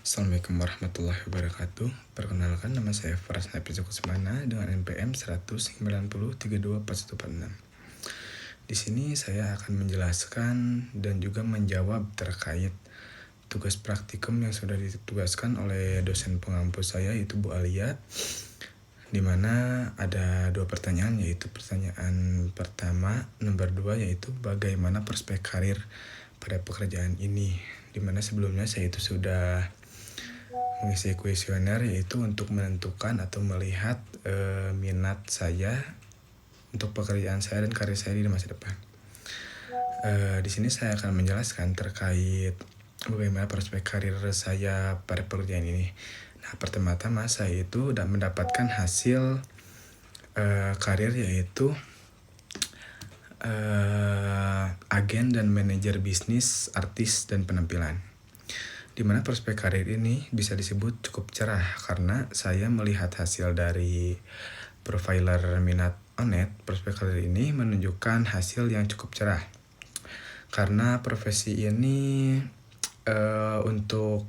Assalamualaikum warahmatullahi wabarakatuh. Perkenalkan, nama saya Faras Nafisa Kusmana dengan NPM 190324146. Di sini saya akan menjelaskan dan juga menjawab terkait tugas praktikum yang sudah ditugaskan oleh dosen pengampu saya, yaitu Bu Alia, di mana ada dua pertanyaan, yaitu pertanyaan pertama nomor 2, yaitu bagaimana prospek karir pada pekerjaan ini, di mana sebelumnya saya itu sudah mengisi kuesioner, yaitu untuk menentukan atau melihat minat saya untuk pekerjaan saya dan karir saya di masa depan. Di sini saya akan menjelaskan terkait bagaimana prospek karir saya pada pekerjaan ini. Nah, pertama-tama saya itu sudah mendapatkan hasil karir, yaitu agen dan manajer bisnis, artis, dan penampilan. Di mana prospek karir ini bisa disebut cukup cerah karena saya melihat hasil dari profiler minat Onet. Prospek karir ini menunjukkan hasil yang cukup cerah karena profesi ini untuk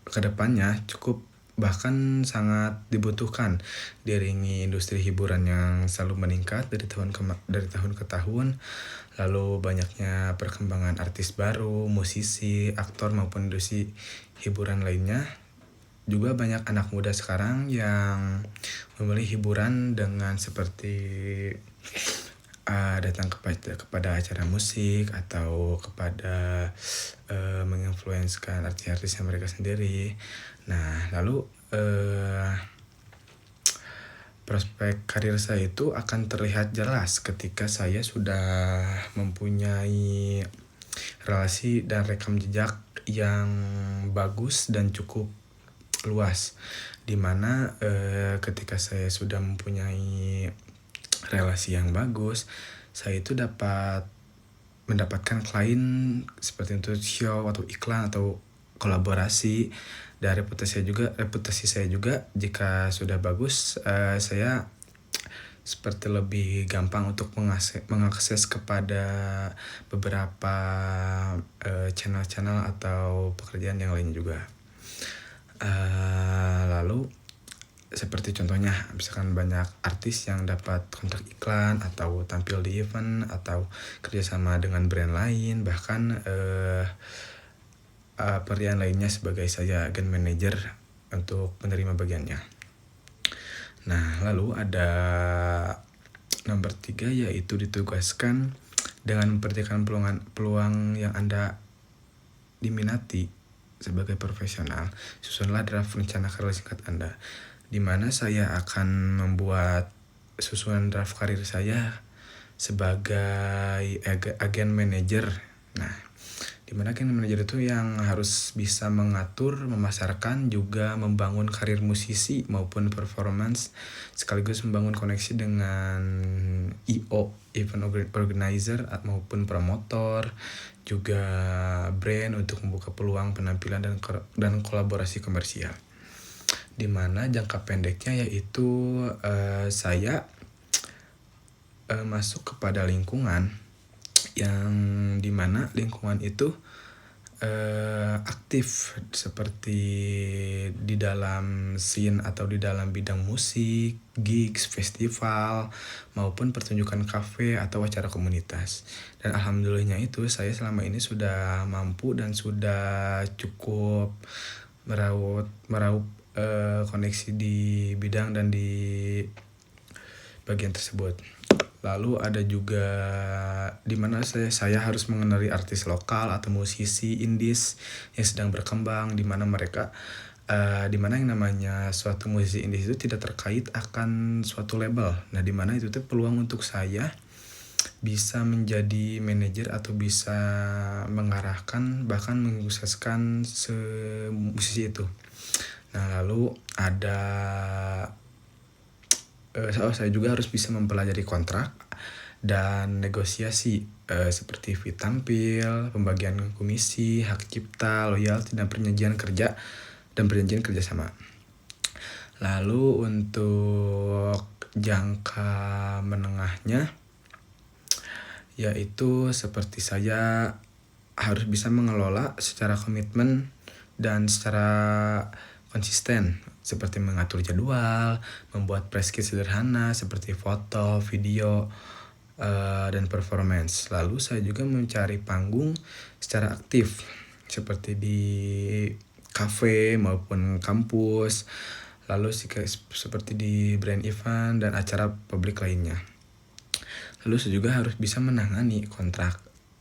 kedepannya cukup bahkan sangat dibutuhkan, diiringi industri hiburan yang selalu meningkat dari tahun ke tahun, lalu banyaknya perkembangan artis baru, musisi, aktor maupun industri hiburan lainnya. Juga banyak anak muda sekarang yang memilih hiburan dengan seperti datang kepada acara musik atau kepada menginfluenskan artis-artis yang mereka sendiri. Nah, lalu prospek karir saya itu akan terlihat jelas ketika saya sudah mempunyai relasi dan rekam jejak yang bagus dan cukup luas, dimana ketika saya sudah mempunyai relasi yang bagus, saya itu dapat mendapatkan klien seperti untuk show atau iklan atau kolaborasi. Dan reputasi saya juga jika sudah bagus, saya seperti lebih gampang untuk mengakses kepada beberapa channel-channel atau pekerjaan yang lain juga. Lalu seperti contohnya misalkan banyak artis yang dapat kontrak iklan atau tampil di event atau kerjasama dengan brand lain, bahkan pekerjaan lainnya sebagai saya agen manager untuk menerima bagiannya. Nah, lalu ada nomor 3, yaitu ditugaskan dengan mempertimbangkan peluang yang Anda diminati sebagai profesional. Susunlah draft rencana karir singkat Anda, di mana saya akan membuat susunan draft karir saya sebagai agen manager. Nah, di mana agen manajer itu yang harus bisa mengatur, memasarkan, juga membangun karir musisi maupun performance, sekaligus membangun koneksi dengan EO, event organizer maupun promotor, juga brand untuk membuka peluang penampilan dan kolaborasi komersial. Di mana jangka pendeknya yaitu saya masuk kepada lingkungan yang dimana lingkungan itu aktif seperti di dalam scene atau di dalam bidang musik, gigs, festival, maupun pertunjukan kafe atau acara komunitas. Dan alhamdulillahnya itu saya selama ini sudah mampu dan sudah cukup meraup koneksi di bidang dan di bagian tersebut. Lalu ada juga di mana saya harus mengenali artis lokal atau musisi indies yang sedang berkembang, di mana mereka di mana yang namanya suatu musisi indies itu tidak terkait akan suatu label. Nah, di mana itu tuh peluang untuk saya bisa menjadi manajer atau bisa mengarahkan bahkan mensukseskan musisi itu. Nah, lalu ada saya juga harus bisa mempelajari kontrak dan negosiasi seperti fee tampil, pembagian komisi, hak cipta, loyalty, dan perjanjian kerjasama. Lalu untuk jangka menengahnya yaitu seperti saya harus bisa mengelola secara komitmen dan secara konsisten, seperti mengatur jadwal, membuat press kit sederhana seperti foto, video, dan performance. Lalu saya juga mencari panggung secara aktif seperti di kafe maupun kampus, lalu seperti di brand event dan acara publik lainnya. Lalu saya juga harus bisa menangani kontrak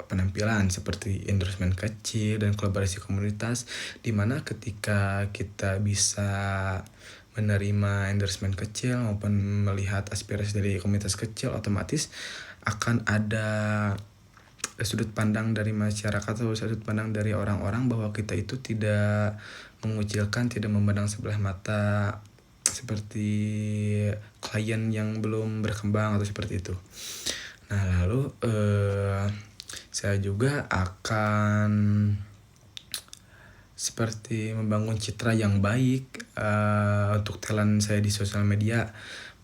penampilan seperti endorsement kecil dan kolaborasi komunitas, di mana ketika kita bisa menerima endorsement kecil maupun melihat aspirasi dari komunitas kecil, otomatis akan ada sudut pandang dari masyarakat atau sudut pandang dari orang-orang bahwa kita itu tidak mengucilkan, tidak memandang sebelah mata seperti klien yang belum berkembang atau seperti itu. Nah, lalu saya juga akan seperti membangun citra yang baik untuk talent saya di sosial media,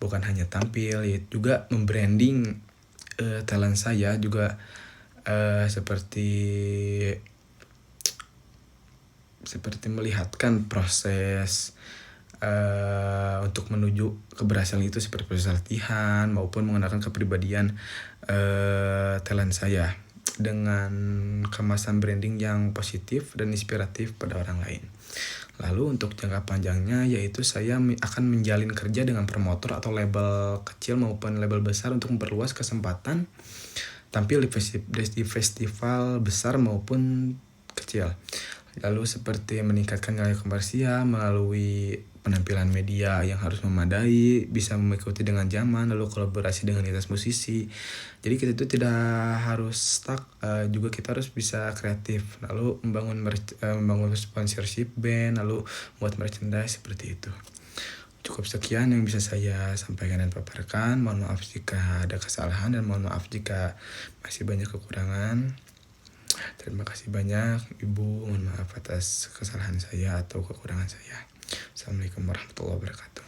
bukan hanya tampil, ya juga membranding talent saya juga, seperti melihatkan proses untuk menuju keberhasilan itu, seperti proses latihan maupun menggunakan kepribadian talent saya dengan kemasan branding yang positif dan inspiratif pada orang lain. Lalu untuk jangka panjangnya, yaitu saya akan menjalin kerja dengan promotor atau label kecil maupun label besar untuk memperluas kesempatan tampil di festival besar maupun kecil. Lalu seperti meningkatkan nilai komersial melalui penampilan media yang harus memadai, bisa mengikuti dengan zaman, lalu kolaborasi dengan lintas musisi. Jadi kita itu tidak harus stuck, juga kita harus bisa kreatif. Lalu membangun sponsorship band, lalu buat merchandise seperti itu. Cukup sekian yang bisa saya sampaikan dan paparkan. Mohon maaf jika ada kesalahan dan mohon maaf jika masih banyak kekurangan. Terima kasih banyak Ibu, mohon maaf atas kesalahan saya atau kekurangan saya. Assalamualaikum warahmatullahi wabarakatuh.